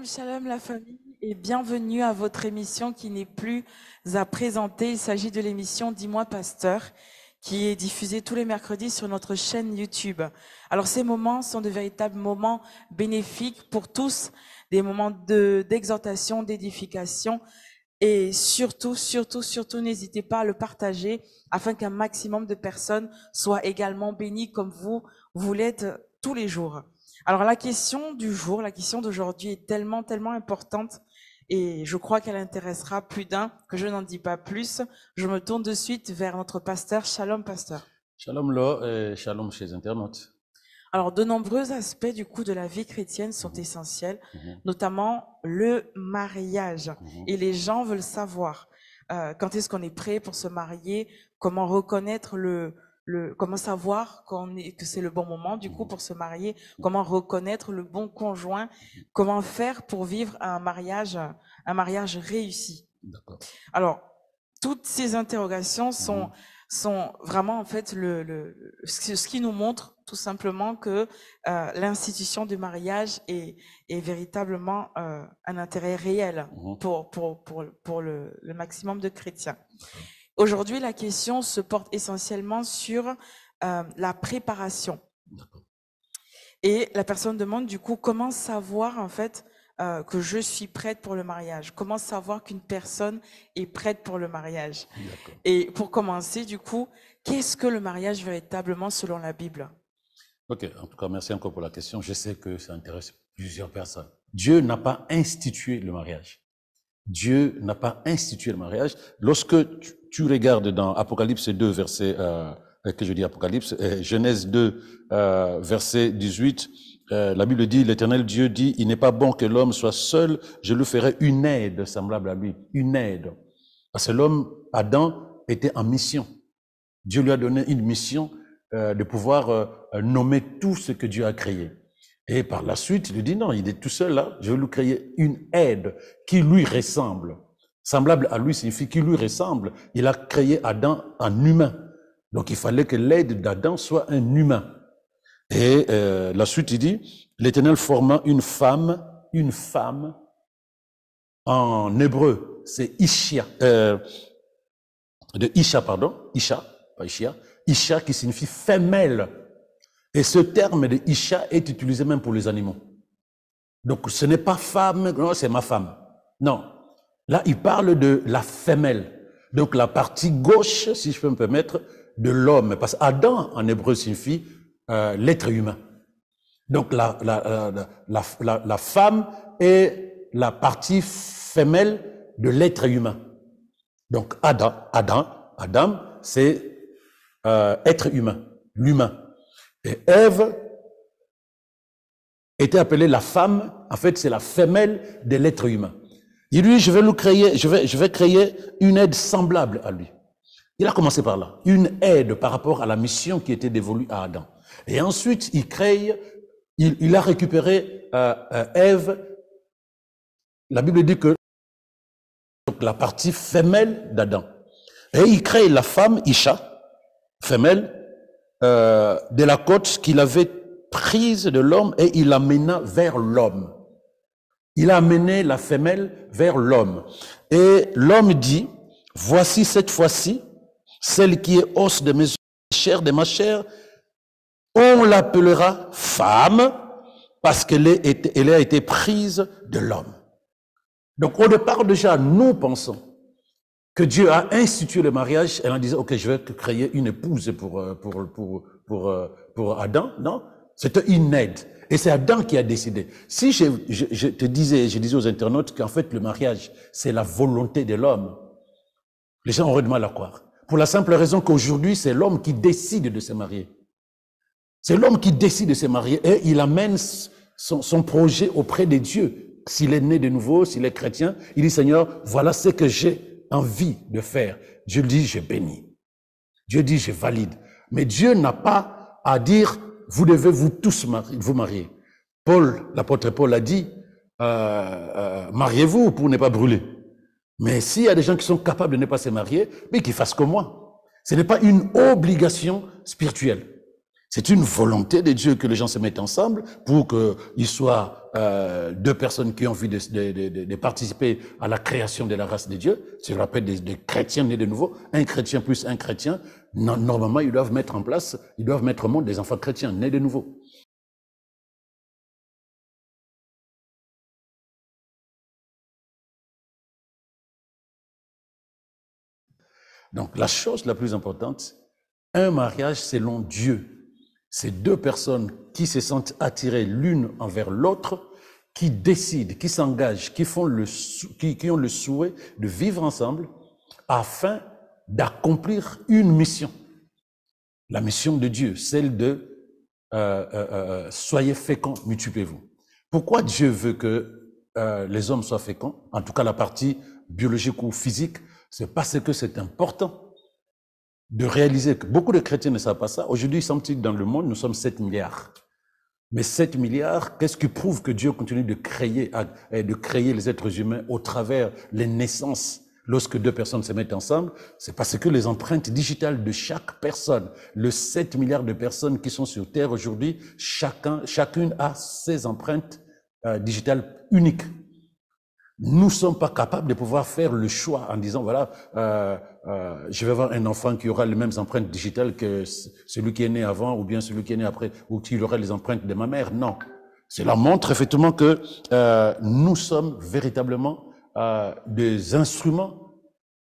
Shalom, shalom la famille et bienvenue à votre émission qui n'est plus à présenter. Il s'agit de l'émission Dis-moi Pasteur qui est diffusée tous les mercredis sur notre chaîne YouTube. Alors ces moments sont de véritables moments bénéfiques pour tous, des moments d'exhortation, d'édification et surtout, n'hésitez pas à le partager afin qu'un maximum de personnes soient également bénies comme vous l'êtes tous les jours. Alors la question du jour, la question d'aujourd'hui est tellement importante et je crois qu'elle intéressera plus d'un, que je n'en dis pas plus. Je me tourne de suite vers notre pasteur. Shalom pasteur. Shalom Lo et shalom chez les internautes. Alors de nombreux aspects du coup de la vie chrétienne sont essentiels, notamment le mariage. Et les gens veulent savoir quand est-ce qu'on est prêt pour se marier, comment reconnaître comment savoir que c'est le bon moment du coup pour se marier, comment reconnaître le bon conjoint, comment faire pour vivre un mariage réussi. Alors, toutes ces interrogations sont vraiment en fait ce qui nous montre tout simplement que l'institution du mariage est véritablement un intérêt réel pour le maximum de chrétiens. Aujourd'hui, la question se porte essentiellement sur la préparation. Et la personne demande du coup comment savoir en fait que je suis prête pour le mariage. Comment savoir qu'une personne est prête pour le mariage. Et pour commencer du coup, qu'est-ce que le mariage véritablement selon la Bible? Ok, en tout cas, merci encore pour la question. Je sais que ça intéresse plusieurs personnes. Dieu n'a pas institué le mariage. Dieu n'a pas institué le mariage. Lorsque tu regardes dans Apocalypse 2, verset, Genèse 2, verset 18, la Bible dit, l'Éternel Dieu dit, il n'est pas bon que l'homme soit seul, je lui ferai une aide semblable à lui, une aide. Parce que l'homme, Adam, était en mission. Dieu lui a donné une mission de pouvoir nommer tout ce que Dieu a créé. Et par la suite, il lui dit non, il est tout seul là, je vais lui créer une aide qui lui ressemble. Semblable à lui signifie qui lui ressemble. Il a créé Adam en humain. Donc il fallait que l'aide d'Adam soit un humain. Et la suite, il dit, l'Éternel forma une femme en hébreu, c'est Isha, Isha qui signifie femelle. Et ce terme de Isha est utilisé même pour les animaux. Donc ce n'est pas femme, non, c'est ma femme. Non. Là, il parle de la femelle. Donc la partie gauche, si je peux me permettre, de l'homme. Parce qu'Adam, en hébreu, signifie l'être humain. Donc la femme est la partie femelle de l'être humain. Donc Adam, c'est être humain, l'humain. Et Ève était appelée la femme, en fait, c'est la femelle de l'être humain. Il dit, je vais créer une aide semblable à lui. Il a commencé par là, une aide par rapport à la mission qui était dévolue à Adam. Et ensuite, il a récupéré Ève. La Bible dit que donc, la partie femelle d'Adam. Et il crée la femme, Isha, femelle, de la côte qu'il avait prise de l'homme et il l'amena vers l'homme. Il a amené la femelle vers l'homme. Et l'homme dit, voici cette fois-ci, celle qui est os de mes os, chair de ma chair, on l'appellera femme parce qu'elle a été prise de l'homme. Donc au départ déjà, nous pensons que Dieu a institué le mariage et en disant, ok, je vais créer une épouse pour Adam. Non, c'était une aide. Et c'est Adam qui a décidé. Si je disais aux internautes qu'en fait le mariage, c'est la volonté de l'homme, les gens auraient du mal à croire. Pour la simple raison qu'aujourd'hui, c'est l'homme qui décide de se marier. C'est l'homme qui décide de se marier et il amène son projet auprès de Dieu. S'il est né de nouveau, s'il est chrétien, il dit, Seigneur, voilà ce que j'ai envie de faire. Dieu dit, je bénis. Dieu dit, je valide. Mais Dieu n'a pas à dire, vous devez vous tous vous marier. L'apôtre Paul a dit, mariez-vous pour ne pas brûler. Mais s'il y a des gens qui sont capables de ne pas se marier, mais qu'ils fassent comme moi. Ce n'est pas une obligation spirituelle. C'est une volonté de Dieu que les gens se mettent ensemble pour qu'ils soient deux personnes qui ont envie de participer à la création de la race de Dieu. C'est ce qu'on appelle des chrétiens nés de nouveau. Un chrétien plus un chrétien. Normalement, ils doivent mettre au monde des enfants chrétiens nés de nouveau. Donc, la chose la plus importante, un mariage selon Dieu. C'est deux personnes qui se sentent attirées l'une envers l'autre, qui décident, qui s'engagent, qui ont le souhait de vivre ensemble afin d'accomplir une mission. La mission de Dieu, celle de soyez féconds, multipliez-vous. Pourquoi Dieu veut que les hommes soient féconds? En tout cas, la partie biologique ou physique, c'est parce que c'est important de réaliser que beaucoup de chrétiens ne savent pas ça. Aujourd'hui, semble-t-il, dans le monde, nous sommes 7 milliards. Mais 7 milliards, qu'est-ce qui prouve que Dieu continue de créer les êtres humains au travers les naissances lorsque deux personnes se mettent ensemble? C'est parce que les empreintes digitales de chaque personne, les 7 milliards de personnes qui sont sur Terre aujourd'hui, chacune a ses empreintes digitales uniques. Nous ne sommes pas capables de pouvoir faire le choix en disant, voilà, je vais avoir un enfant qui aura les mêmes empreintes digitales que celui qui est né avant ou bien celui qui est né après ou qui aura les empreintes de ma mère. Non. Cela montre effectivement que nous sommes véritablement des instruments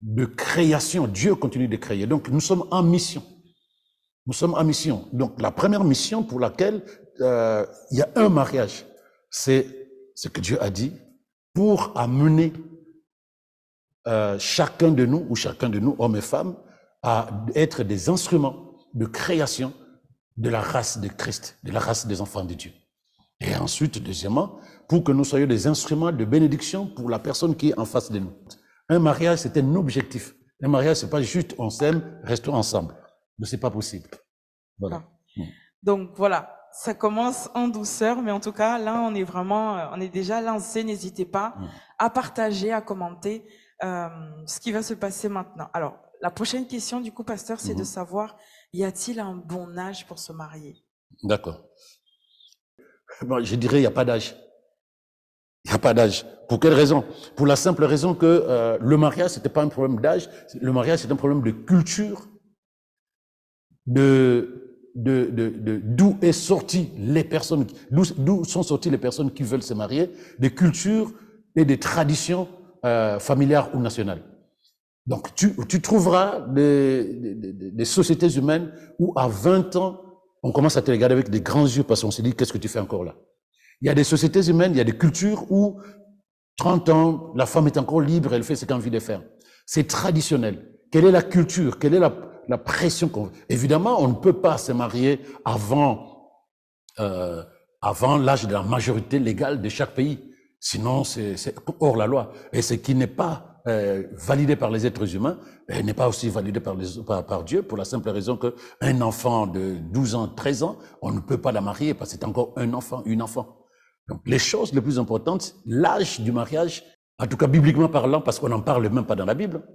de création. Dieu continue de créer. Donc, nous sommes en mission. Nous sommes en mission. Donc, la première mission pour laquelle il y a un mariage, c'est ce que Dieu a dit, pour amener chacun de nous, hommes et femmes, à être des instruments de création de la race de Christ, de la race des enfants de Dieu. Et ensuite, deuxièmement, pour que nous soyons des instruments de bénédiction pour la personne qui est en face de nous. Un mariage, c'est un objectif. Un mariage, c'est pas juste on s'aime, restons ensemble. Mais c'est pas possible. Voilà. Donc voilà. Ça commence en douceur, mais en tout cas, là, on est déjà lancé. N'hésitez pas à partager, à commenter ce qui va se passer maintenant. Alors, la prochaine question, du coup, pasteur, c'est de savoir, y a-t-il un bon âge pour se marier? D'accord. Bon, je dirais, il n'y a pas d'âge. Il n'y a pas d'âge. Pour quelle raison? Pour la simple raison que le mariage, c'était pas un problème d'âge. Le mariage, c'est un problème de culture, d'où est sorti les personnes, d'où sont sorties les personnes qui veulent se marier, des cultures et des traditions familiales ou nationales. Donc, tu trouveras des sociétés humaines où à 20 ans, on commence à te regarder avec des grands yeux parce qu'on se dit, qu'est-ce que tu fais encore là? Il y a des sociétés humaines, il y a des cultures où 30 ans, la femme est encore libre, elle fait ce qu'elle a envie de faire. C'est traditionnel. Quelle est la culture? Quelle est la pression qu'on... Évidemment, on ne peut pas se marier avant l'âge de la majorité légale de chaque pays. Sinon, c'est hors la loi. Et ce qui n'est pas validé par les êtres humains n'est pas aussi validé par Dieu, pour la simple raison qu'un enfant de 12 ans, 13 ans, on ne peut pas la marier parce que c'est encore un enfant, une enfant. Donc, les choses les plus importantes, l'âge du mariage, en tout cas bibliquement parlant, parce qu'on n'en parle même pas dans la Bible,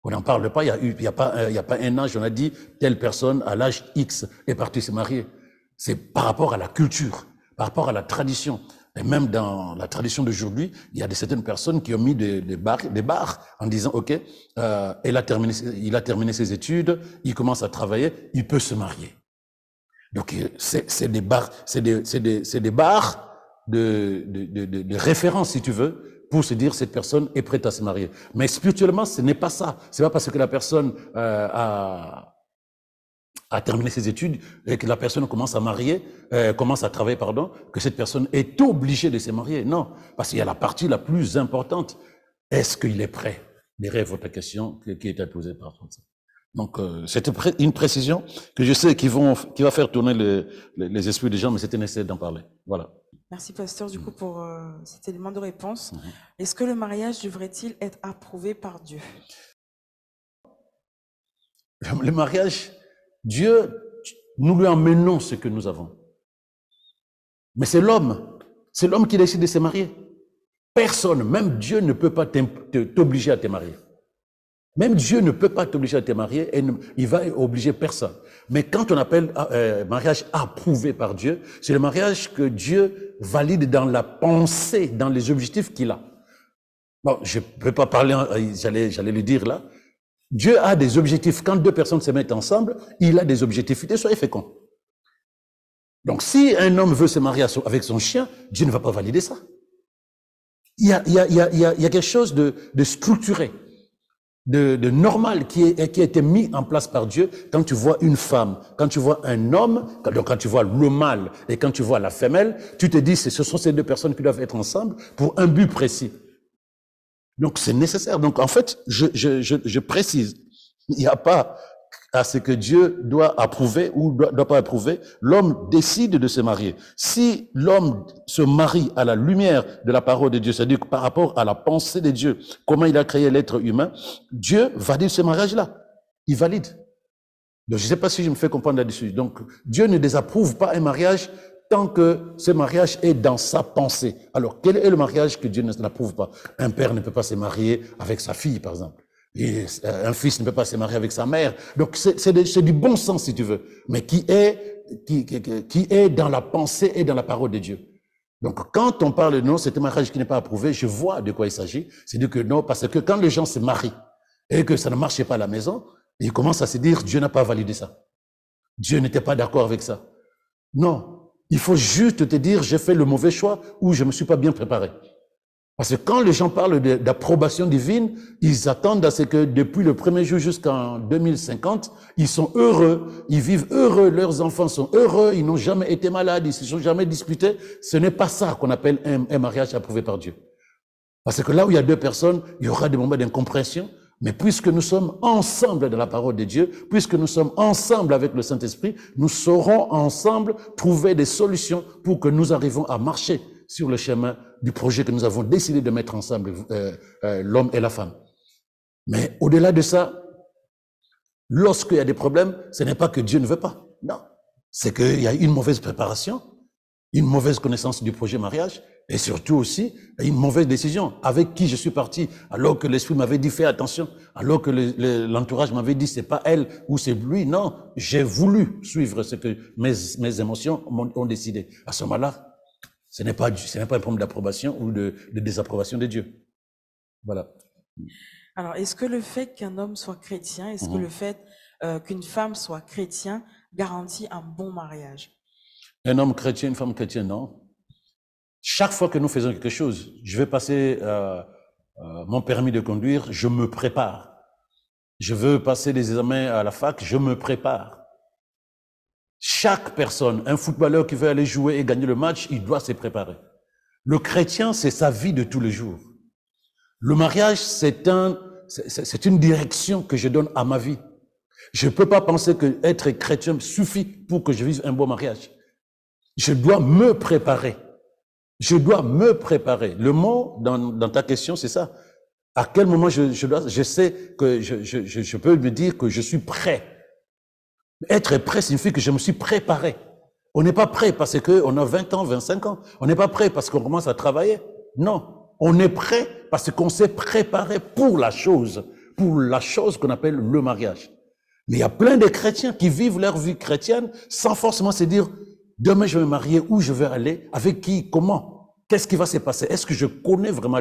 on n'en parle pas, il y a pas un âge, on a dit, telle personne à l'âge X est partie se marier. C'est par rapport à la culture, par rapport à la tradition. Et même dans la tradition d'aujourd'hui, il y a certaines personnes qui ont mis des barres en disant, OK, il a terminé ses études, il commence à travailler, il peut se marier. Donc, c'est des barres de référence, si tu veux, pour se dire cette personne est prête à se marier. Mais spirituellement, ce n'est pas ça. C'est pas parce que la personne a terminé ses études et que la personne commence à travailler, que cette personne est obligée de se marier. Non, parce qu'il y a la partie la plus importante. Est-ce qu'il est prêt? Derrière votre question qui est posée par François. Donc, c'était une précision que je sais qui va faire tourner les esprits des gens, mais c'était nécessaire d'en parler. Voilà. Merci, pasteur, du coup, pour cet élément de réponse. Est-ce que le mariage devrait-il être approuvé par Dieu? Le mariage, Dieu, nous lui emmenons ce que nous avons. Mais c'est l'homme qui décide de se marier. Personne, même Dieu ne peut pas t'obliger à te marier. Même Dieu ne peut pas t'obliger à te marier et il va obliger personne. Mais quand on appelle mariage approuvé par Dieu, c'est le mariage que Dieu valide dans la pensée, dans les objectifs qu'il a. Bon, je peux pas parler, j'allais le dire là. Dieu a des objectifs. Quand deux personnes se mettent ensemble, il a des objectifs. Soyez féconds. Donc, si un homme veut se marier avec son chien, Dieu ne va pas valider ça. Il y a quelque chose de structuré, de normal qui a été mis en place par Dieu. Quand tu vois une femme, quand tu vois un homme, quand tu vois le mâle et quand tu vois la femelle, tu te dis ce sont ces deux personnes qui doivent être ensemble pour un but précis. Donc, c'est nécessaire. Donc, en fait, je précise, il n'y a pas à ce que Dieu doit approuver ou doit pas approuver. L'homme décide de se marier. Si l'homme se marie à la lumière de la parole de Dieu, c'est-à-dire par rapport à la pensée de Dieu, comment il a créé l'être humain, Dieu valide ce mariage-là. Il valide. Donc, je ne sais pas si je me fais comprendre là-dessus. Donc, Dieu ne désapprouve pas un mariage tant que ce mariage est dans sa pensée. Alors, quel est le mariage que Dieu ne l'approuve pas? Un père ne peut pas se marier avec sa fille, par exemple. Et un fils ne peut pas se marier avec sa mère. Donc, c'est du bon sens, si tu veux, mais qui est dans la pensée et dans la parole de Dieu. Donc, quand on parle de non, c'est un mariage qui n'est pas approuvé, je vois de quoi il s'agit. C'est-à-dire que non, parce que quand les gens se marient et que ça ne marchait pas à la maison, ils commencent à se dire, Dieu n'a pas validé ça. Dieu n'était pas d'accord avec ça. Non. Il faut juste te dire, j'ai fait le mauvais choix ou je me suis pas bien préparé. Parce que quand les gens parlent d'approbation divine, ils attendent à ce que depuis le premier jour jusqu'en 2050, ils sont heureux, ils vivent heureux, leurs enfants sont heureux, ils n'ont jamais été malades, ils ne se sont jamais disputés. Ce n'est pas ça qu'on appelle un mariage approuvé par Dieu. Parce que là où il y a deux personnes, il y aura des moments d'incompréhension. Mais puisque nous sommes ensemble dans la parole de Dieu, puisque nous sommes ensemble avec le Saint-Esprit, nous saurons ensemble trouver des solutions pour que nous arrivions à marcher sur le chemin du projet que nous avons décidé de mettre ensemble, l'homme et la femme. Mais au-delà de ça, lorsqu'il y a des problèmes, ce n'est pas que Dieu ne veut pas. Non. C'est qu'il y a une mauvaise préparation, une mauvaise connaissance du projet mariage, et surtout aussi une mauvaise décision. Avec qui je suis parti, alors que l'esprit m'avait dit fais attention, alors que l'entourage m'avait dit c'est pas elle ou c'est lui. Non, j'ai voulu suivre ce que mes émotions ont décidé. À ce moment-là, ce n'est pas un problème d'approbation ou de désapprobation de Dieu. Voilà. Alors, est-ce que le fait qu'un homme soit chrétien, est-ce que le fait qu'une femme soit chrétien garantit un bon mariage? Un homme chrétien, une femme chrétienne, non. Chaque fois que nous faisons quelque chose, je vais passer mon permis de conduire, je me prépare. Je veux passer des examens à la fac, je me prépare. Chaque personne, un footballeur qui veut aller jouer et gagner le match, il doit se préparer. Le chrétien, c'est sa vie de tous les jours. Le mariage, c'est une direction que je donne à ma vie. Je ne peux pas penser que être chrétien suffit pour que je vive un bon mariage. Je dois me préparer. Je dois me préparer. Le mot dans ta question, c'est ça. À quel moment je sais que je peux me dire que je suis prêt. Être prêt signifie que je me suis préparé. On n'est pas prêt parce qu'on a 20 ans, 25 ans. On n'est pas prêt parce qu'on commence à travailler. Non. On est prêt parce qu'on s'est préparé pour la chose qu'on appelle le mariage. Mais il y a plein de chrétiens qui vivent leur vie chrétienne sans forcément se dire demain je vais me marier, où je vais aller, avec qui, comment, qu'est-ce qui va se passer? Est-ce que je connais vraiment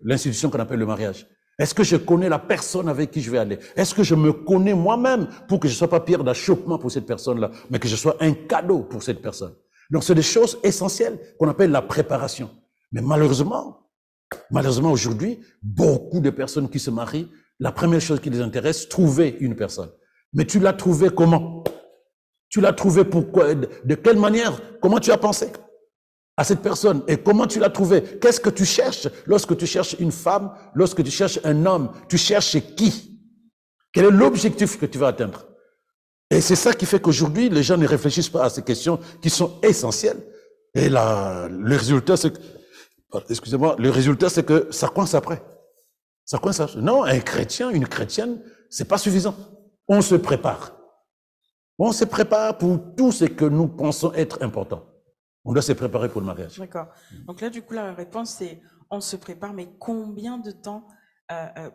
l'institution qu'on appelle le mariage? Est-ce que je connais la personne avec qui je vais aller? Est-ce que je me connais moi-même pour que je ne sois pas pierre d'achoppement pour cette personne-là, mais que je sois un cadeau pour cette personne? Donc, c'est des choses essentielles qu'on appelle la préparation. Mais malheureusement aujourd'hui, beaucoup de personnes qui se marient, la première chose qui les intéresse, trouver une personne. Mais tu l'as trouvé comment? Tu l'as trouvé pourquoi? De quelle manière? Comment tu as pensé à cette personne? Et comment tu l'as trouvé? Qu'est-ce que tu cherches lorsque tu cherches une femme, lorsque tu cherches un homme? Tu cherches qui? Quel est l'objectif que tu vas atteindre? Et c'est ça qui fait qu'aujourd'hui, les gens ne réfléchissent pas à ces questions qui sont essentielles. Et le résultat, c'est que ça coince après. Ça coince après. Non, un chrétien, une chrétienne, c'est pas suffisant. On se prépare. On se prépare pour tout ce que nous pensons être important. On doit se préparer pour le mariage. D'accord. Donc là, du coup, la réponse, c'est on se prépare, mais combien de temps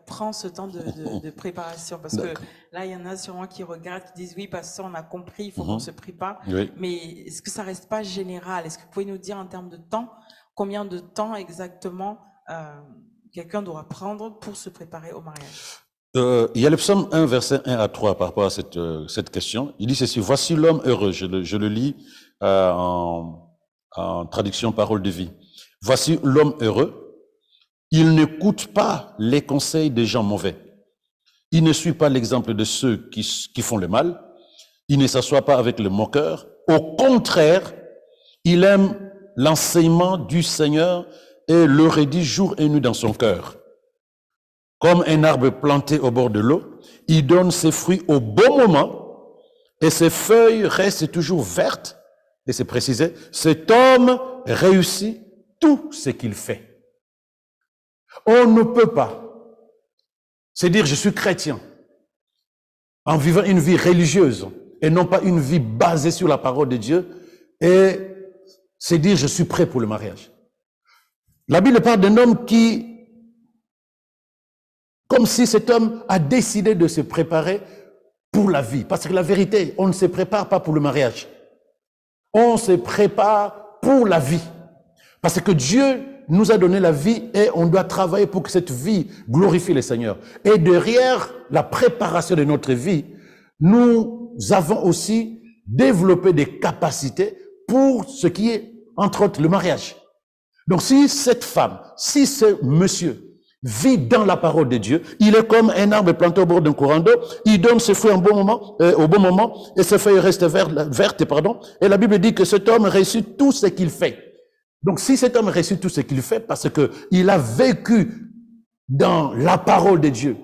prend ce temps de préparation? Parce que là, il y en a sûrement qui regardent, qui disent oui, pasteur, on a compris, il faut qu'on se prépare. Oui. Mais est-ce que ça reste pas général? Est-ce que vous pouvez nous dire en termes de temps, combien de temps exactement quelqu'un doit prendre pour se préparer au mariage? Il y a le psaume 1, verset 1 à 3 par rapport à cette question. Il dit ceci: voici l'homme heureux. Je le lis en traduction parole de vie. Voici l'homme heureux. Il n'écoute pas les conseils des gens mauvais. Il ne suit pas l'exemple de ceux qui font le mal. Il ne s'assoit pas avec le moqueur. Au contraire, il aime l'enseignement du Seigneur et le rédige jour et nuit dans son cœur. Comme un arbre planté au bord de l'eau, il donne ses fruits au bon moment et ses feuilles restent toujours vertes. Et c'est précisé, cet homme réussit tout ce qu'il fait. On ne peut pas se dire je suis chrétien en vivant une vie religieuse et non pas une vie basée sur la parole de Dieu et se dire je suis prêt pour le mariage. La Bible parle d'un homme qui, comme si cet homme a décidé de se préparer pour la vie. Parce que la vérité, on ne se prépare pas pour le mariage. On se prépare pour la vie. Parce que Dieu nous a donné la vie et on doit travailler pour que cette vie glorifie le Seigneur. Et derrière la préparation de notre vie, nous avons aussi développé des capacités pour ce qui est, entre autres, le mariage. Donc si cette femme, si ce monsieur vit dans la parole de Dieu, il est comme un arbre planté au bord d'un courant d'eau, il donne ses fruits au bon moment, et ses feuilles restent vertes, et la Bible dit que cet homme réussit tout ce qu'il fait. Donc, si cet homme réussit tout ce qu'il fait, parce que il a vécu dans la parole de Dieu,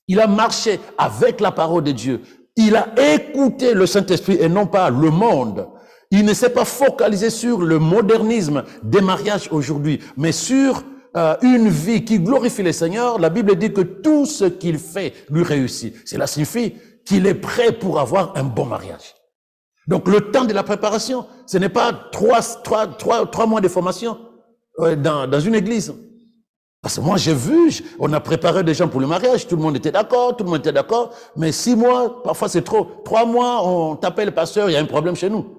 il a marché avec la parole de Dieu, il a écouté le Saint-Esprit et non pas le monde. Il ne s'est pas focalisé sur le modernisme des mariages aujourd'hui, mais sur une vie qui glorifie le Seigneur. La Bible dit que tout ce qu'il fait lui réussit. Cela signifie qu'il est prêt pour avoir un bon mariage. Donc, le temps de la préparation, ce n'est pas trois mois de formation dans une église. Parce que moi, j'ai vu, on a préparé des gens pour le mariage, tout le monde était d'accord, mais 6 mois, parfois c'est trop. 3 mois, on t'appelle le pasteur, il y a un problème chez nous.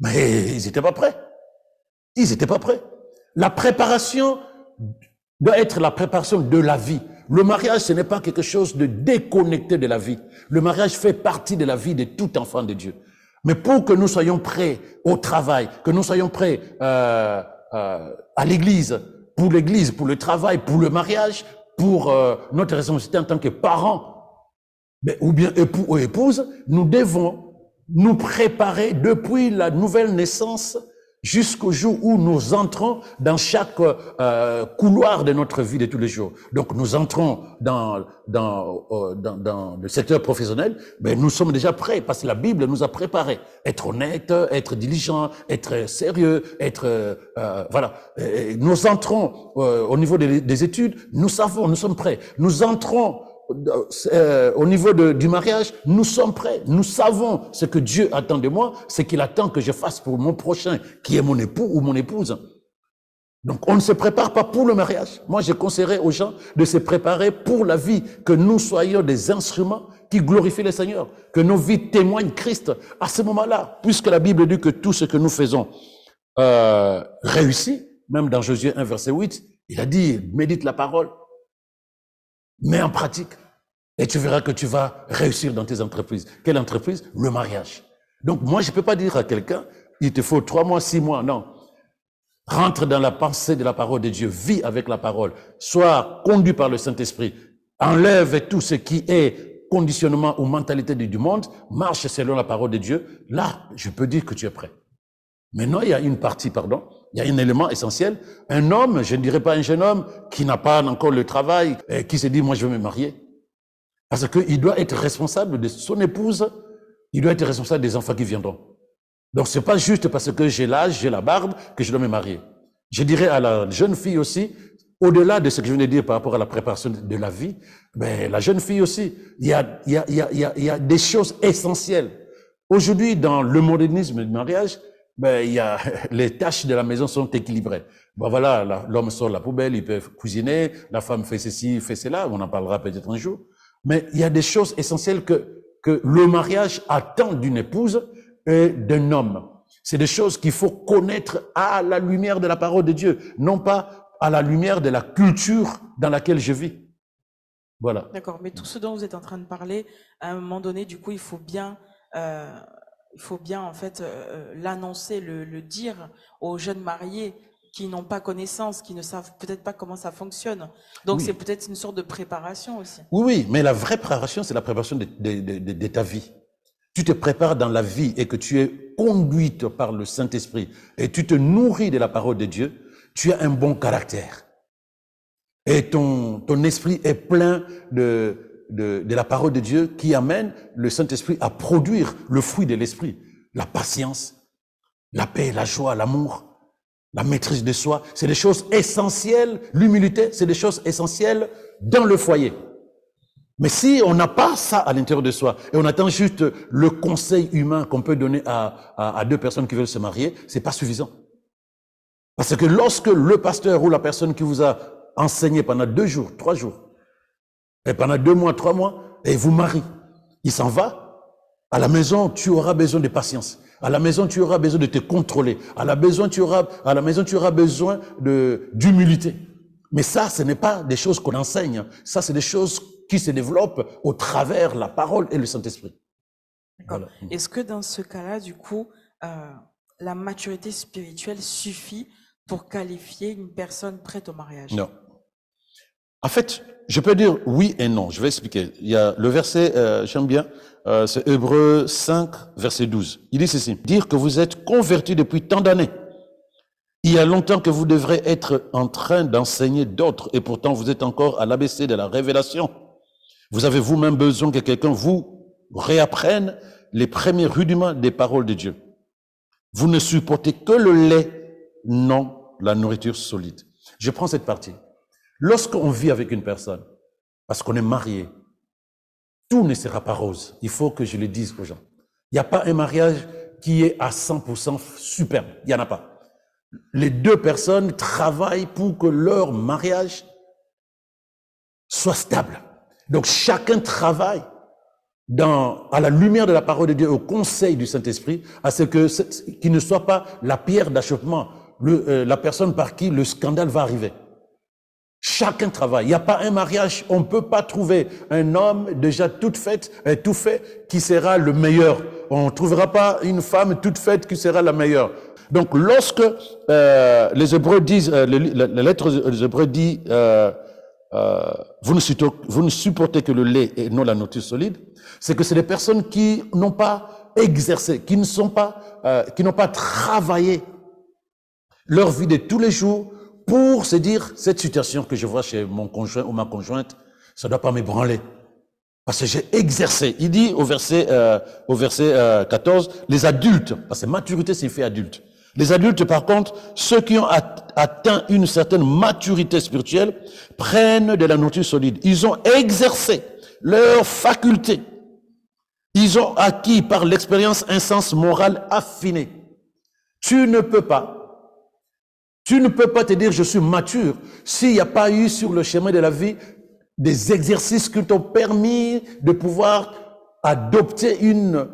Mais ils n'étaient pas prêts. La préparation doit être la préparation de la vie. Le mariage, ce n'est pas quelque chose de déconnecté de la vie. Le mariage fait partie de la vie de tout enfant de Dieu. Mais pour que nous soyons prêts au travail, que nous soyons prêts à l'église, pour le travail, pour le mariage, pour notre responsabilité en tant que parents, ou bien époux ou épouses, nous devons nous préparer depuis la nouvelle naissance jusqu'au jour où nous entrons dans chaque couloir de notre vie de tous les jours. Donc nous entrons dans le secteur professionnel, mais nous sommes déjà prêts parce que la Bible nous a préparés. Être honnête, être diligent, être sérieux, être voilà. Et nous entrons au niveau des études, nous savons, nous sommes prêts. Nous entrons au niveau du mariage, nous sommes prêts. Nous savons ce que Dieu attend de moi, ce qu'il attend que je fasse pour mon prochain, qui est mon époux ou mon épouse. Donc, on ne se prépare pas pour le mariage. Moi, je conseillerais aux gens de se préparer pour la vie, que nous soyons des instruments qui glorifient le Seigneur, que nos vies témoignent Christ à ce moment-là, puisque la Bible dit que tout ce que nous faisons réussit. Même dans Josué 1, verset 8, il a dit, médite la parole, mets en pratique et tu verras que tu vas réussir dans tes entreprises. Quelle entreprise? Le mariage. Donc moi, je peux pas dire à quelqu'un, il te faut 3 mois, 6 mois. Non. Rentre dans la pensée de la parole de Dieu. Vis avec la parole. Sois conduit par le Saint-Esprit. Enlève tout ce qui est conditionnement ou mentalité du monde. Marche selon la parole de Dieu. Là, je peux dire que tu es prêt. Maintenant, il y a une partie, il y a un élément essentiel. Un homme, je ne dirais pas un jeune homme, qui n'a pas encore le travail, et qui se dit, moi, je vais me marier. Parce qu'il doit être responsable de son épouse, il doit être responsable des enfants qui viendront. Donc, c'est pas juste parce que j'ai l'âge, j'ai la barbe, que je dois me marier. Je dirais à la jeune fille aussi, au-delà de ce que je viens de dire par rapport à la préparation de la vie, ben, la jeune fille aussi, il y a des choses essentielles. Aujourd'hui, dans le modernisme du mariage, ben, les tâches de la maison sont équilibrées. Bon, voilà, l'homme sort la poubelle, il peut cuisiner, la femme fait ceci, fait cela, on en parlera peut-être un jour. Mais il y a des choses essentielles que le mariage attend d'une épouse et d'un homme. C'est des choses qu'il faut connaître à la lumière de la parole de Dieu, non pas à la lumière de la culture dans laquelle je vis. Voilà. D'accord, mais tout ce dont vous êtes en train de parler, à un moment donné, du coup, il faut bien en fait l'annoncer, le dire aux jeunes mariés qui n'ont pas connaissance, qui ne savent peut-être pas comment ça fonctionne. Donc Oui. c'est peut-être une sorte de préparation aussi. Oui, oui, mais la vraie préparation, c'est la préparation de ta vie. Tu te prépares dans la vie et que tu es conduite par le Saint-Esprit et tu te nourris de la parole de Dieu, tu as un bon caractère. Et ton esprit est plein de la parole de Dieu qui amène le Saint-Esprit à produire le fruit de l'esprit. La patience, la paix, la joie, l'amour, la maîtrise de soi. C'est des choses essentielles. L'humilité, c'est des choses essentielles dans le foyer. Mais si on n'a pas ça à l'intérieur de soi et on attend juste le conseil humain qu'on peut donner à deux personnes qui veulent se marier, c'est pas suffisant. Parce que lorsque le pasteur ou la personne qui vous a enseigné pendant 2 jours, 3 jours, et pendant 2 mois, 3 mois, et vous marie, il s'en va, à la maison, tu auras besoin de patience. À la maison, tu auras besoin de te contrôler. À la maison, tu auras besoin d'humilité. Mais ça, ce n'est pas des choses qu'on enseigne. Ça, c'est des choses qui se développent au travers la parole et le Saint-Esprit. Voilà. Est-ce que dans ce cas-là, du coup, la maturité spirituelle suffit pour qualifier une personne prête au mariage? Non. En fait, je peux dire oui et non. Je vais expliquer. Il y a le verset, j'aime bien, c'est Hébreux 5, verset 12. Il dit ceci: dire que vous êtes convertis depuis tant d'années. Il y a longtemps que vous devrez être en train d'enseigner d'autres et pourtant vous êtes encore à l'ABC de la révélation. Vous avez vous-même besoin que quelqu'un vous réapprenne les premiers rudiments des paroles de Dieu. Vous ne supportez que le lait, non la nourriture solide. Je prends cette partie. Lorsqu'on vit avec une personne, parce qu'on est marié, tout ne sera pas rose. Il faut que je le dise aux gens. Il n'y a pas un mariage qui est à 100% superbe. Il n'y en a pas. Les 2 personnes travaillent pour que leur mariage soit stable. Donc chacun travaille à la lumière de la parole de Dieu, au conseil du Saint-Esprit, à ce qu'il ne soit pas la pierre d'achoppement, la personne par qui le scandale va arriver. Chacun travaille. Il n'y a pas un mariage, on ne peut pas trouver un homme déjà tout fait qui sera le meilleur. On ne trouvera pas une femme toute faite qui sera la meilleure. Donc lorsque les Hébreux disent, la lettre des Hébreux dit, vous ne supportez que le lait et non la nourriture solide, c'est que c'est des personnes qui n'ont pas exercé, qui n'ont pas travaillé leur vie de tous les jours pour se dire, cette situation que je vois chez mon conjoint ou ma conjointe, ça ne doit pas m'ébranler. Parce que j'ai exercé. Il dit au verset 14, les adultes, parce que maturité signifie adulte. Les adultes, par contre, ceux qui ont atteint une certaine maturité spirituelle, prennent de la nourriture solide. Ils ont exercé leurs facultés. Ils ont acquis par l'expérience un sens moral affiné. Tu ne peux pas te dire je suis mature s'il n'y a pas eu sur le chemin de la vie des exercices qui t'ont permis de pouvoir adopter une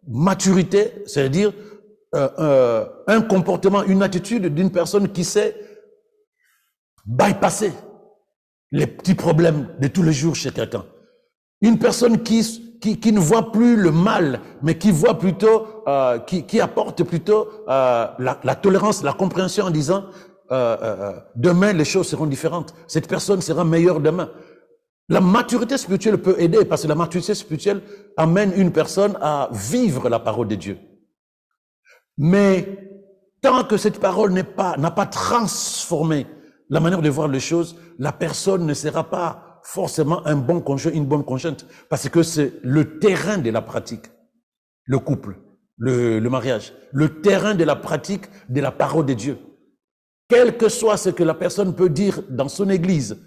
maturité, c'est-à-dire un comportement, une attitude d'une personne qui sait bypasser les petits problèmes de tous les jours chez quelqu'un. Une personne qui ne voit plus le mal, mais qui voit plutôt, qui apporte plutôt la tolérance, la compréhension en disant demain les choses seront différentes. Cette personne sera meilleure demain. La maturité spirituelle peut aider parce que la maturité spirituelle amène une personne à vivre la parole de Dieu. Mais tant que cette parole n'a pas transformé la manière de voir les choses, la personne ne sera pas forcément un bon conjoint, une bonne conjointe, parce que c'est le terrain de la pratique, le couple, le mariage, le terrain de la pratique de la parole de Dieu. Quel que soit ce que la personne peut dire dans son église,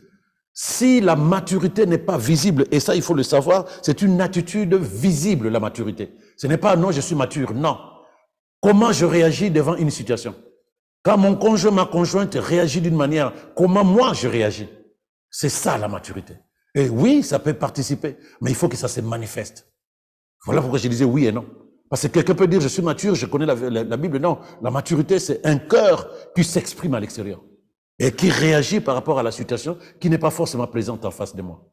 si la maturité n'est pas visible, et ça il faut le savoir, c'est une attitude visible, la maturité. Ce n'est pas non, je suis mature, non. Comment je réagis devant une situation? Quand mon conjoint, ma conjointe réagit d'une manière, comment moi je réagis? C'est ça la maturité. Et oui, ça peut participer, mais il faut que ça se manifeste. Voilà pourquoi je disais oui et non. Parce que quelqu'un peut dire, je suis mature, je connais la Bible. Non, la maturité, c'est un cœur qui s'exprime à l'extérieur et qui réagit par rapport à la situation qui n'est pas forcément présente en face de moi.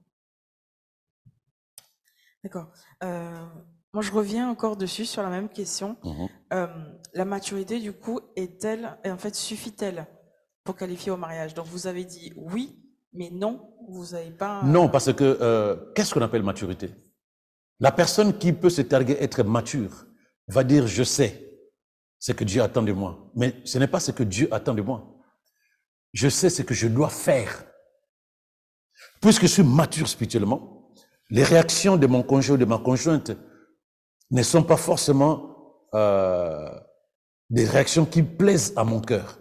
D'accord. Moi, je reviens encore dessus sur la même question. La maturité, du coup, en fait, suffit-elle pour qualifier au mariage? Donc, vous avez dit oui, mais non, vous n'avez pas... Non, parce que qu'est-ce qu'on appelle maturité? La personne qui peut se targuer être mature va dire, je sais ce que Dieu attend de moi. Mais ce n'est pas ce que Dieu attend de moi. Je sais ce que je dois faire. Puisque je suis mature spirituellement, les réactions de mon conjoint ou de ma conjointe ne sont pas forcément des réactions qui plaisent à mon cœur.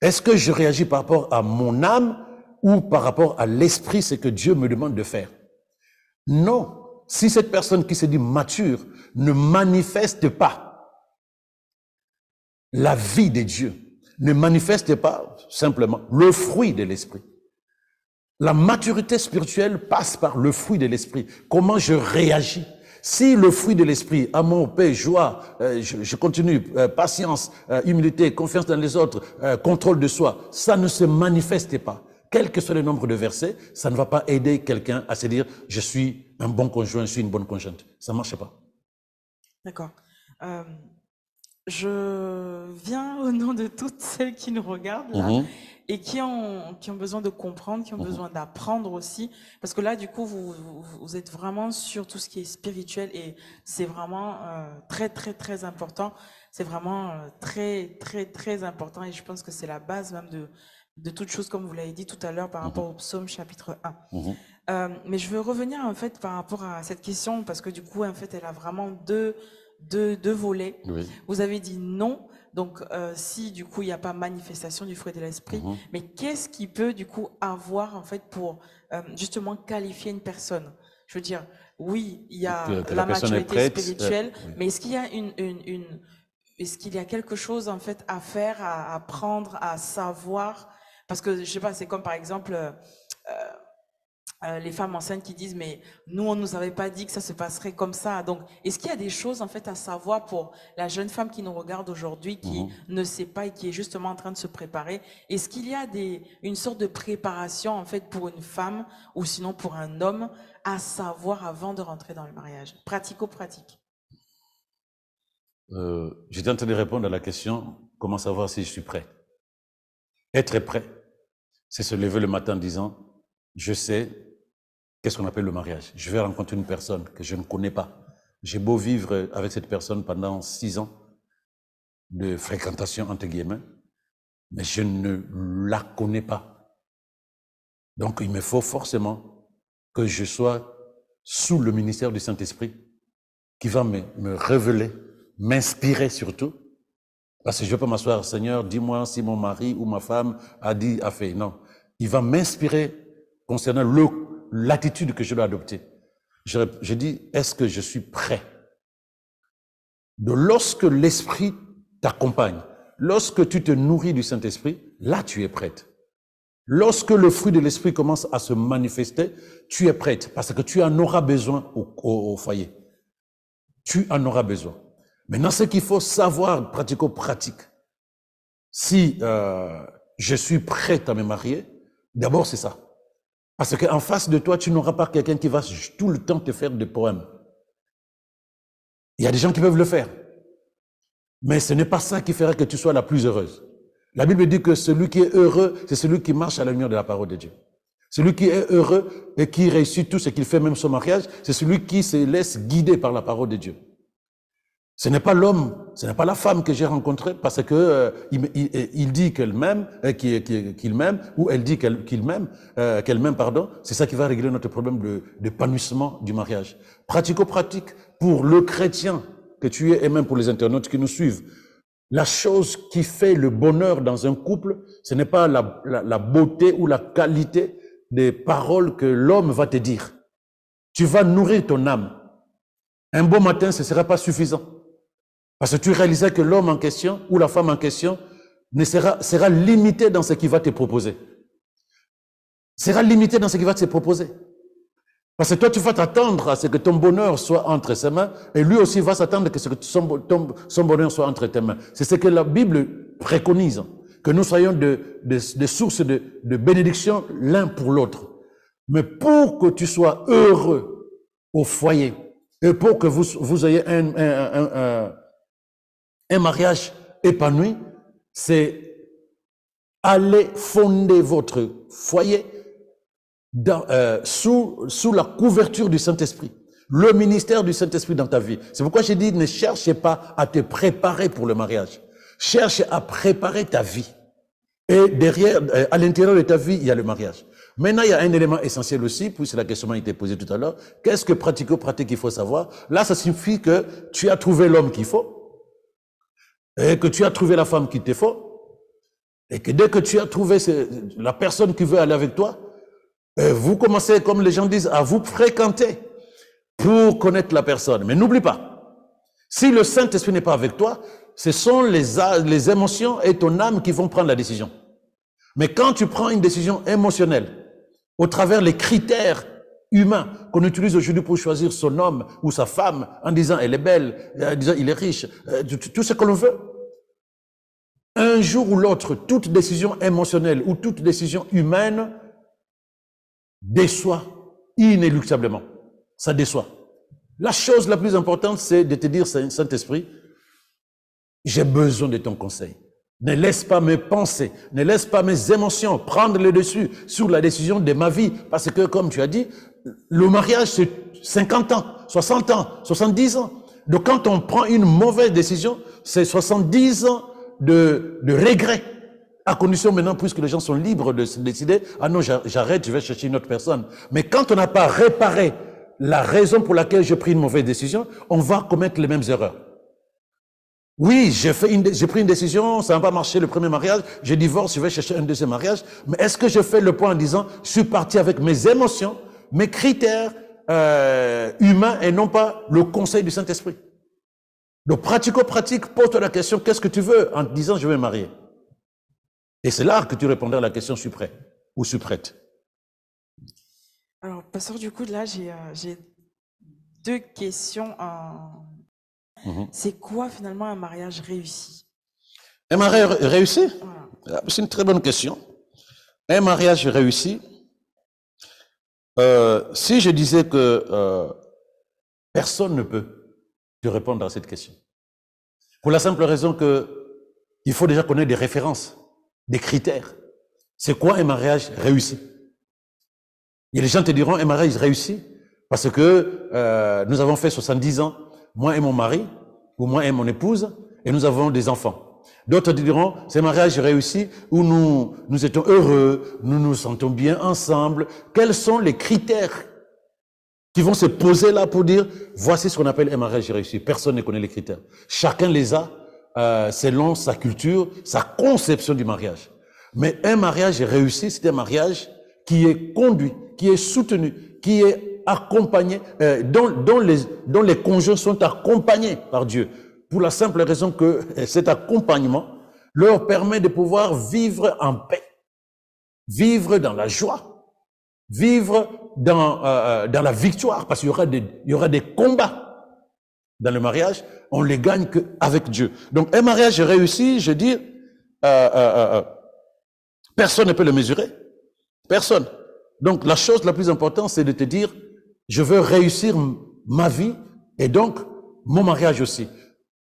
Est-ce que je réagis par rapport à mon âme ou par rapport à l'esprit, ce que Dieu me demande de faire? Non. Si cette personne qui se dit mature ne manifeste pas la vie de Dieu, ne manifeste pas simplement le fruit de l'esprit. La maturité spirituelle passe par le fruit de l'esprit. Comment je réagis? Si le fruit de l'esprit, amour, paix, joie, je continue, patience, humilité, confiance dans les autres, contrôle de soi, ça ne se manifeste pas. Quel que soit le nombre de versets, ça ne va pas aider quelqu'un à se dire « je suis un bon conjoint, je suis une bonne conjointe ». Ça ne marche pas. D'accord. Je viens au nom de toutes celles qui nous regardent là, et qui ont besoin de comprendre, qui ont besoin d'apprendre aussi. Parce que là, du coup, vous êtes vraiment sur tout ce qui est spirituel et c'est vraiment très, très, très important. C'est vraiment très, très, très important et je pense que c'est la base même de toute chose, comme vous l'avez dit tout à l'heure par rapport au psaume chapitre 1. Mais je veux revenir en fait par rapport à cette question parce que du coup, en fait, elle a vraiment deux volets. Oui. Vous avez dit non, donc si du coup il n'y a pas manifestation du fruit de l'esprit, mais qu'est-ce qui peut du coup avoir en fait pour justement qualifier une personne? Je veux dire, oui, il y a la maturité spirituelle, mais est-ce qu'il y a est-ce qu'il y a quelque chose en fait à faire, à apprendre, à savoir? Parce que je sais pas, c'est comme par exemple les femmes enceintes qui disent mais nous on nous avait pas dit que ça se passerait comme ça. Donc est-ce qu'il y a des choses en fait à savoir pour la jeune femme qui nous regarde aujourd'hui, qui ne sait pas et qui est justement en train de se préparer? Est-ce qu'il y a une sorte de préparation en fait pour une femme ou sinon pour un homme à savoir avant de rentrer dans le mariage, pratico-pratique? J'étais en train de répondre à la question comment savoir si je suis prêt. Être prêt, c'est se lever le matin en disant je sais qu'est-ce qu'on appelle le mariage. Je vais rencontrer une personne que je ne connais pas. J'ai beau vivre avec cette personne pendant 6 ans de fréquentation, entre guillemets, mais je ne la connais pas. Donc, il me faut forcément que je sois sous le ministère du Saint-Esprit qui va me révéler, m'inspirer surtout. Parce que je ne vais pas m'asseoir, Seigneur, dis-moi si mon mari ou ma femme a dit, a fait. Non. Il va m'inspirer concernant l'attitude que je dois adopter. Je dis, est-ce que je suis prêt? Lorsque l'Esprit t'accompagne, lorsque tu te nourris du Saint-Esprit, là tu es prête. Lorsque le fruit de l'Esprit commence à se manifester, tu es prête parce que tu en auras besoin au foyer. Tu en auras besoin. Maintenant, ce qu'il faut savoir, pratico-pratique, si je suis prête à me marier, d'abord c'est ça. Parce qu'en face de toi, tu n'auras pas quelqu'un qui va tout le temps te faire des poèmes. Il y a des gens qui peuvent le faire. Mais ce n'est pas ça qui fera que tu sois la plus heureuse. La Bible dit que celui qui est heureux, c'est celui qui marche à la lumière de la parole de Dieu. Celui qui est heureux et qui réussit tout ce qu'il fait, même son mariage, c'est celui qui se laisse guider par la parole de Dieu. Ce n'est pas l'homme, ce n'est pas la femme que j'ai rencontrée parce que il dit qu'elle m'aime, qu'il m'aime, ou elle dit qu'elle m'aime, pardon. C'est ça qui va régler notre problème d'épanouissement du mariage. Pratico-pratique pour le chrétien que tu es et même pour les internautes qui nous suivent. La chose qui fait le bonheur dans un couple, ce n'est pas la beauté ou la qualité des paroles que l'homme va te dire. Tu vas nourrir ton âme. Un beau matin, ce ne sera pas suffisant. Parce que tu réalisais que l'homme en question ou la femme en question sera limité dans ce qu'il va te proposer. Sera limité dans ce qu'il va te proposer. Parce que toi, tu vas t'attendre à ce que ton bonheur soit entre ses mains, et lui aussi va s'attendre à ce que son bonheur soit entre tes mains. C'est ce que la Bible préconise, que nous soyons des sources de bénédiction l'un pour l'autre. Mais pour que tu sois heureux au foyer, et pour que vous ayez un mariage épanoui, c'est aller fonder votre foyer sous la couverture du Saint-Esprit, le ministère du Saint-Esprit dans ta vie. C'est pourquoi j'ai dit, ne cherchez pas à te préparer pour le mariage. Cherche à préparer ta vie. Et derrière, à l'intérieur de ta vie, il y a le mariage. Maintenant, il y a un élément essentiel aussi, puisque la question m'a été posée tout à l'heure. Qu'est-ce que pratico-pratique il faut savoir? Là, ça signifie que tu as trouvé l'homme qu'il faut, et que tu as trouvé la femme qu'il te faut, et que dès que tu as trouvé la personne qui veut aller avec toi, vous commencez, comme les gens disent, à vous fréquenter pour connaître la personne. Mais n'oublie pas, si le Saint-Esprit n'est pas avec toi, ce sont les émotions et ton âme qui vont prendre la décision. Mais quand tu prends une décision émotionnelle, au travers les critères humains qu'on utilise aujourd'hui pour choisir son homme ou sa femme, en disant elle est belle, en disant il est riche, tout ce que l'on veut, un jour ou l'autre, toute décision émotionnelle ou toute décision humaine déçoit inéluctablement. Ça déçoit. La chose la plus importante, c'est de te dire, Saint-Esprit, j'ai besoin de ton conseil. Ne laisse pas mes pensées, ne laisse pas mes émotions prendre le dessus sur la décision de ma vie. Parce que, comme tu as dit, le mariage, c'est 50 ans, 60 ans, 70 ans. Donc, quand on prend une mauvaise décision, c'est 70 ans de regret. À condition maintenant, puisque les gens sont libres de se décider, ah non, j'arrête, je vais chercher une autre personne. Mais quand on n'a pas réparé la raison pour laquelle j'ai pris une mauvaise décision, on va commettre les mêmes erreurs. Oui, j'ai pris une décision, ça n'a pas marché le premier mariage, je divorce, je vais chercher un deuxième mariage. Mais est-ce que je fais le point en disant, je suis parti avec mes émotions, mes critères humains et non pas le conseil du Saint-Esprit? Donc, pratico-pratique, pose-toi la question, qu'est-ce que tu veux en te disant, je vais me marier? Et c'est là que tu répondrais à la question, je suis prêt ou je suis prête. Alors, pasteur, du coup, là, j'ai deux questions. C'est quoi finalement un mariage réussi? Un mariage réussi? Voilà. C'est une très bonne question. Un mariage réussi, si je disais que personne ne peut te répondre à cette question, pour la simple raison que il faut déjà connaître des références, des critères. C'est quoi un mariage réussi? Et les gens te diront un mariage réussi parce que nous avons fait 70 ans, moi et mon mari, ou moi et mon épouse, et nous avons des enfants. D'autres te diront, c'est un mariage réussi où nous étions heureux, nous nous sentons bien ensemble. Quels sont les critères qui vont se poser là pour dire, voici ce qu'on appelle un mariage réussi? Personne ne connaît les critères. Chacun les a selon sa culture, sa conception du mariage. Mais un mariage réussi, c'est un mariage qui est conduit, qui est soutenu, qui est accompagné, dont les conjoints sont accompagnés par Dieu, pour la simple raison que cet accompagnement leur permet de pouvoir vivre en paix, vivre dans la joie, vivre dans la victoire, parce qu'il y aura des combats dans le mariage, on les gagne qu'avec Dieu. Donc un mariage réussi, je dis, personne ne peut le mesurer, personne. Donc la chose la plus importante, c'est de te dire, je veux réussir ma vie et donc mon mariage aussi.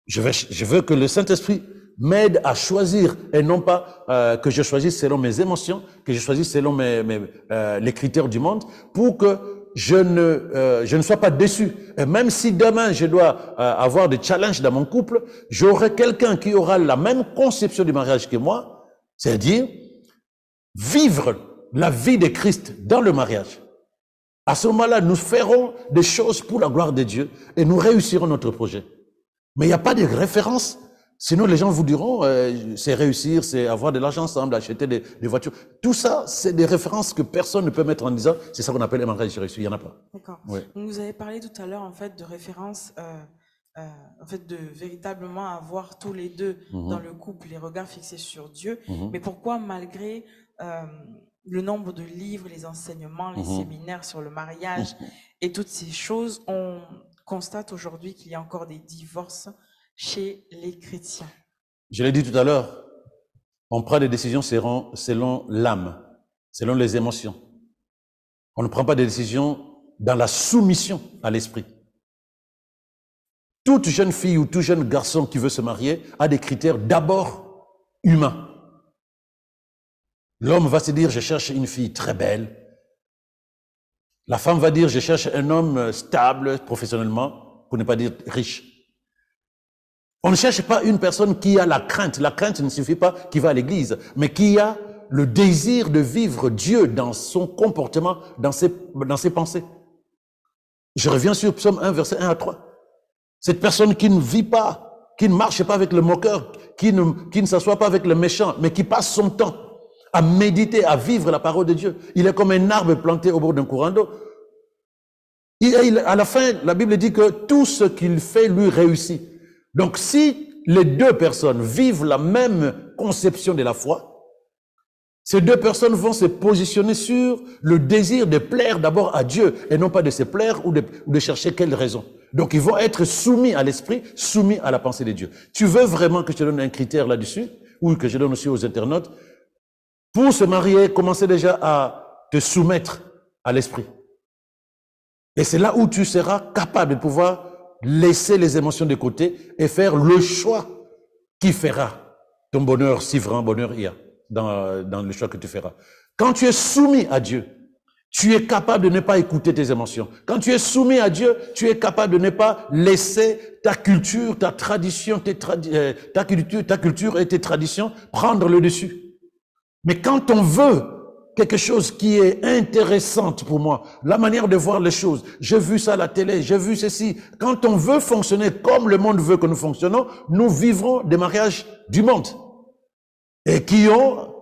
Je veux que le Saint-Esprit m'aide à choisir et non pas que je choisisse selon mes émotions, que je choisisse selon les critères du monde, pour que je ne sois pas déçu. Et même si demain je dois avoir des challenges dans mon couple, j'aurai quelqu'un qui aura la même conception du mariage que moi, c'est-à-dire vivre la vie de Christ dans le mariage. À ce moment-là, nous ferons des choses pour la gloire de Dieu et nous réussirons notre projet. Mais il n'y a pas de référence. Sinon, les gens vous diront, c'est réussir, c'est avoir de l'argent ensemble, acheter des voitures. Tout ça, c'est des références que personne ne peut mettre en disant, c'est ça qu'on appelle un mariage réussi. Il n'y en a pas. D'accord. Oui. Vous avez parlé tout à l'heure, en fait, de références en fait, de véritablement avoir tous les deux dans le couple les regards fixés sur Dieu. Mais pourquoi, malgré le nombre de livres, les enseignements, les séminaires sur le mariage et toutes ces choses, on constate aujourd'hui qu'il y a encore des divorces chez les chrétiens? Je l'ai dit tout à l'heure, on prend des décisions selon l'âme, selon les émotions. On ne prend pas des décisions dans la soumission à l'esprit. Toute jeune fille ou tout jeune garçon qui veut se marier a des critères d'abord humains. L'homme va se dire, je cherche une fille très belle. La femme va dire, je cherche un homme stable professionnellement, pour ne pas dire riche. On ne cherche pas une personne qui a la crainte. La crainte ne suffit pas qui va à l'église, mais qui a le désir de vivre Dieu dans son comportement, dans ses pensées. Je reviens sur Psaume 1, verset 1 à 3. Cette personne qui ne vit pas, qui ne marche pas avec le moqueur, qui ne s'assoit pas avec le méchant, mais qui passe son temps à méditer, à vivre la parole de Dieu. Il est comme un arbre planté au bord d'un courant d'eau. À la fin, la Bible dit que tout ce qu'il fait lui réussit. Donc, si les deux personnes vivent la même conception de la foi, ces deux personnes vont se positionner sur le désir de plaire d'abord à Dieu et non pas de se plaire ou de chercher quelle raison. Donc, ils vont être soumis à l'esprit, soumis à la pensée de Dieu. Tu veux vraiment que je te donne un critère là-dessus ou que je donne aussi aux internautes? Pour se marier, commencez déjà à te soumettre à l'esprit. Et c'est là où tu seras capable de pouvoir laisser les émotions de côté et faire le choix qui fera ton bonheur, si vraiment bonheur il y a dans le choix que tu feras. Quand tu es soumis à Dieu, tu es capable de ne pas écouter tes émotions. Quand tu es soumis à Dieu, tu es capable de ne pas laisser ta culture, ta tradition, ta culture et tes traditions prendre le dessus. Mais quand on veut quelque chose qui est intéressante pour moi, la manière de voir les choses, j'ai vu ça à la télé, j'ai vu ceci. Quand on veut fonctionner comme le monde veut que nous fonctionnons, nous vivrons des mariages du monde. Et qui ont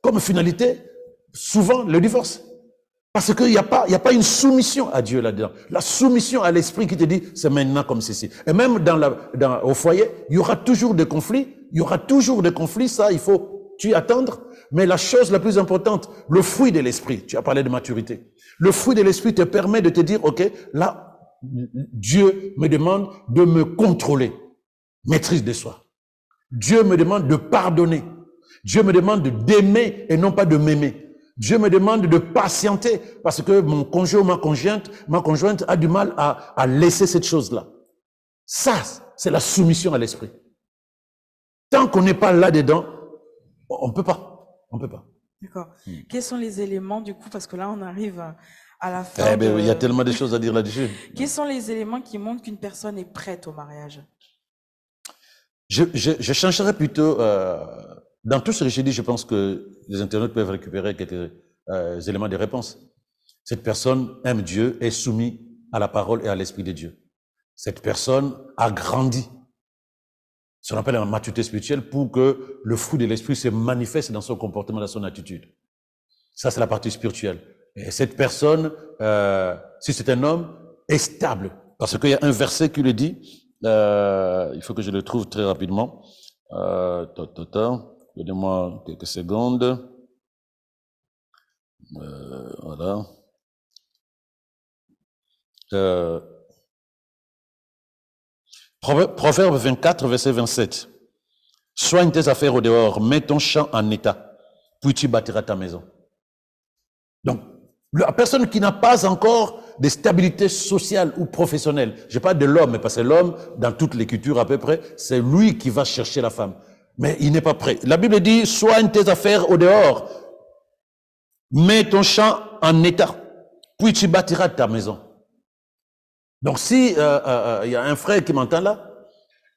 comme finalité souvent le divorce. Parce qu'il n'y a pas une soumission à Dieu là-dedans. La soumission à l'esprit qui te dit, c'est maintenant comme ceci. Et même au foyer, il y aura toujours des conflits. Il y aura toujours des conflits. Ça, il faut y attendre. Mais la chose la plus importante, le fruit de l'esprit. Tu as parlé de maturité. Le fruit de l'esprit te permet de te dire, OK, là, Dieu me demande de me contrôler. Maîtrise de soi. Dieu me demande de pardonner. Dieu me demande d'aimer et non pas de m'aimer. Dieu me demande de patienter parce que mon conjoint ou ma conjointe a du mal à laisser cette chose-là. Ça, c'est la soumission à l'esprit. Tant qu'on n'est pas là-dedans, on ne peut pas. On peut pas. D'accord. Quels sont les éléments du coup, parce que là on arrive à la fin. Il y a tellement de choses à dire là-dessus. Quels sont les éléments qui montrent qu'une personne est prête au mariage? Je changerais plutôt... dans tout ce que j'ai dit, je pense que les internautes peuvent récupérer quelques éléments de réponse. Cette personne aime Dieu, est soumise à la parole et à l'esprit de Dieu. Cette personne a grandi. Ce qu'on appelle la maturité spirituelle pour que le fruit de l'esprit se manifeste dans son comportement, dans son attitude. Ça, c'est la partie spirituelle. Et cette personne, si c'est un homme, est stable. Parce qu'il y a un verset qui le dit, il faut que je le trouve très rapidement. Donnez-moi quelques secondes. Voilà. Proverbe 24, verset 27. Soigne tes affaires au dehors, mets ton champ en état, puis tu bâtiras ta maison. Donc, la personne qui n'a pas encore de stabilité sociale ou professionnelle, je parle de l'homme, parce que l'homme, dans toutes les cultures à peu près, c'est lui qui va chercher la femme. Mais il n'est pas prêt. La Bible dit, soigne tes affaires au dehors, mets ton champ en état, puis tu bâtiras ta maison. Donc si il y a un frère qui m'entend là,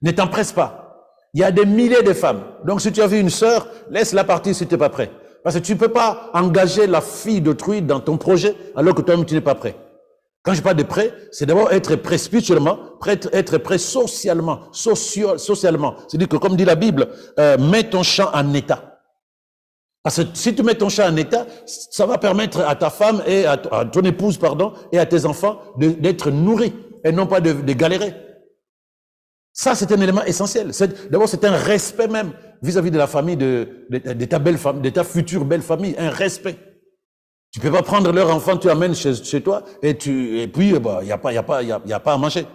ne t'empresse pas. Il y a des milliers de femmes. Donc si tu as vu une sœur, laisse-la partir si tu n'es pas prêt. Parce que tu ne peux pas engager la fille d'autrui dans ton projet alors que toi-même tu n'es pas prêt. Quand je parle de prêt, c'est d'abord être prêt spirituellement, être prêt socialement. C'est-à-dire que comme dit la Bible, mets ton champ en état. Parce que si tu mets ton champ en état, ça va permettre à ta femme et à ton épouse, et à tes enfants d'être nourris et non pas de galérer. Ça, c'est un élément essentiel. D'abord, c'est un respect même vis-à-vis de la famille, de ta belle famille, de ta future belle famille, un respect. Tu peux pas prendre leur enfant, tu amènes chez toi, et puis, bah, y a pas à manger.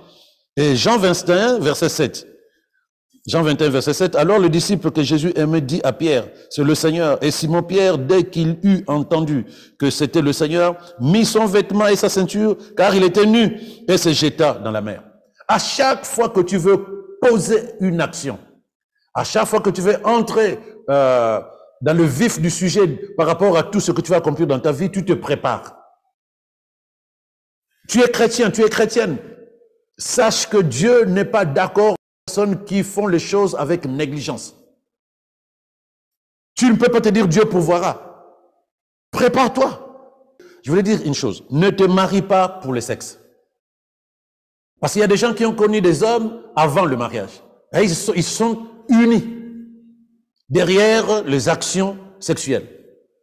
Et Jean 21, verset 7. Jean 21, verset 7. Alors le disciple que Jésus aimait dit à Pierre, c'est le Seigneur. Et Simon-Pierre, dès qu'il eut entendu que c'était le Seigneur, mit son vêtement et sa ceinture, car il était nu, et se jeta dans la mer. À chaque fois que tu veux poser une action, à chaque fois que tu veux entrer dans le vif du sujet par rapport à tout ce que tu vas accomplir dans ta vie, tu te prépares. Tu es chrétien, tu es chrétienne. Sache que Dieu n'est pas d'accord avec les personnes qui font les choses avec négligence. Tu ne peux pas te dire Dieu pourvoira. Prépare-toi. Je voulais dire une chose, ne te marie pas pour le sexe. Parce qu'il y a des gens qui ont connu des hommes avant le mariage. Et ils sont unis derrière les actions sexuelles.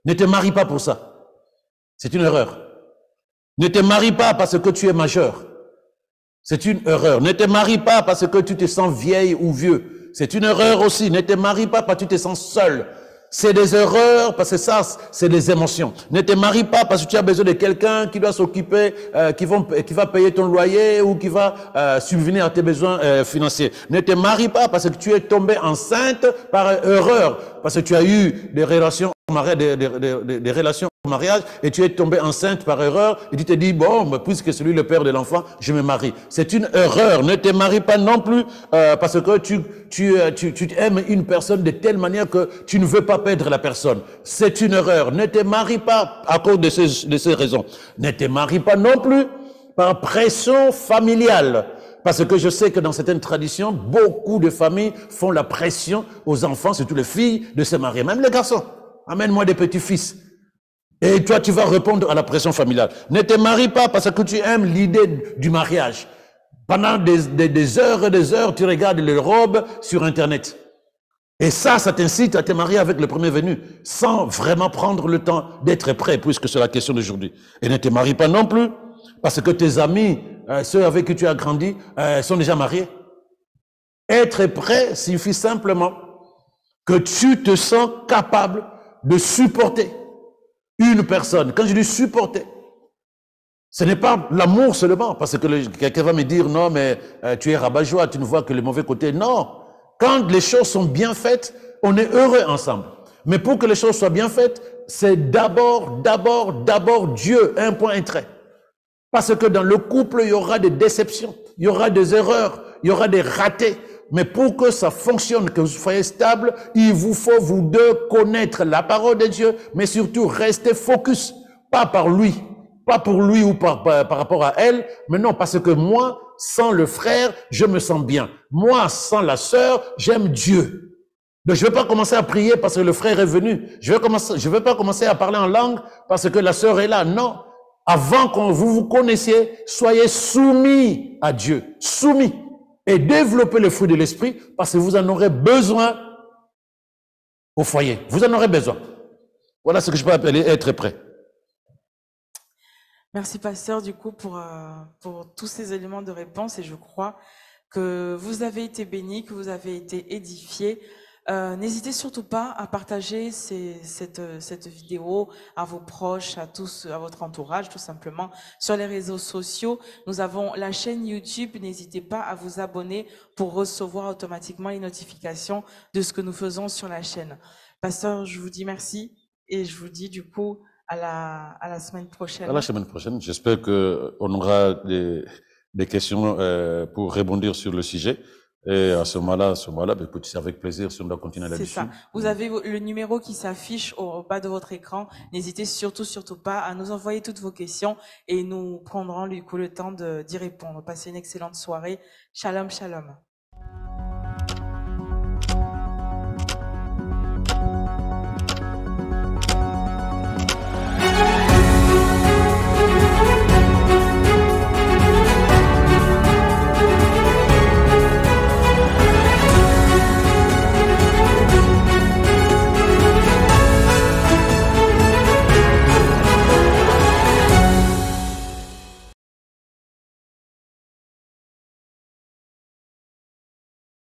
Ne te marie pas pour ça. C'est une erreur. Ne te marie pas parce que tu es majeur. C'est une erreur. Ne te marie pas parce que tu te sens vieille ou vieux. C'est une erreur aussi. Ne te marie pas parce que tu te sens seul. C'est des erreurs parce que ça, c'est des émotions. Ne te marie pas parce que tu as besoin de quelqu'un qui doit s'occuper, qui va payer ton loyer ou qui va subvenir à tes besoins financiers. Ne te marie pas parce que tu es tombé enceinte par erreur, parce que tu as eu des relations des relations au mariage et tu es tombé enceinte par erreur et tu te dis bon, puisque c'est lui le père de l'enfant, je me marie. C'est une erreur. Ne te marie pas non plus parce que tu aimes une personne de telle manière que tu ne veux pas perdre la personne. C'est une erreur. Ne te marie pas à cause de ces raisons. Ne te marie pas non plus par pression familiale. Parce que je sais que dans certaines traditions, beaucoup de familles font la pression aux enfants, surtout les filles, de se marier. Même les garçons. Amène-moi des petits-fils. Et toi, tu vas répondre à la pression familiale. Ne te marie pas parce que tu aimes l'idée du mariage. Pendant des heures et des heures, tu regardes les robes sur Internet. Et ça t'incite à te marier avec le premier venu, sans vraiment prendre le temps d'être prêt, puisque c'est la question d'aujourd'hui. Et ne te marie pas non plus parce que tes amis, ceux avec qui tu as grandi, sont déjà mariés. Être prêt signifie simplement que tu te sens capable de supporter une personne. Quand je dis supporter, ce n'est pas l'amour seulement, parce que quelqu'un va me dire, non, mais tu es rabat-joie, tu ne vois que le mauvais côté. Non. Quand les choses sont bien faites, on est heureux ensemble. Mais pour que les choses soient bien faites, c'est d'abord Dieu, un point, un trait. Parce que dans le couple, il y aura des déceptions, il y aura des erreurs, il y aura des ratés. Mais pour que ça fonctionne, que vous soyez stable, il vous faut vous deux connaître la parole de Dieu, mais surtout rester focus, pas par lui, pas pour lui ou par rapport à elle, mais non, parce que moi, sans le frère, je me sens bien. Moi, sans la sœur, j'aime Dieu. Donc, je ne vais pas commencer à prier parce que le frère est venu. Je vais pas commencer à parler en langue parce que la sœur est là. Non. Avant que vous connaissiez, soyez soumis à Dieu. Soumis. Et développer le fruit de l'esprit parce que vous en aurez besoin au foyer. Vous en aurez besoin. Voilà ce que je peux appeler être prêt. Merci, pasteur, du coup, pour tous ces éléments de réponse. Et je crois que vous avez été bénis, que vous avez été édifiés. N'hésitez surtout pas à partager cette vidéo à vos proches, à tous, à votre entourage, tout simplement, sur les réseaux sociaux. Nous avons la chaîne YouTube. N'hésitez pas à vous abonner pour recevoir automatiquement les notifications de ce que nous faisons sur la chaîne. Pasteur, je vous dis merci et je vous dis du coup à la semaine prochaine. À la semaine prochaine. J'espère qu'on aura des questions pour rebondir sur le sujet. Et à ce moment-là, écoute, c'est avec plaisir si on doit continuer là-dessus. C'est ça. Vous avez le numéro qui s'affiche au bas de votre écran. N'hésitez surtout pas à nous envoyer toutes vos questions et nous prendrons du coup le temps d'y répondre. Passez une excellente soirée. Shalom, shalom.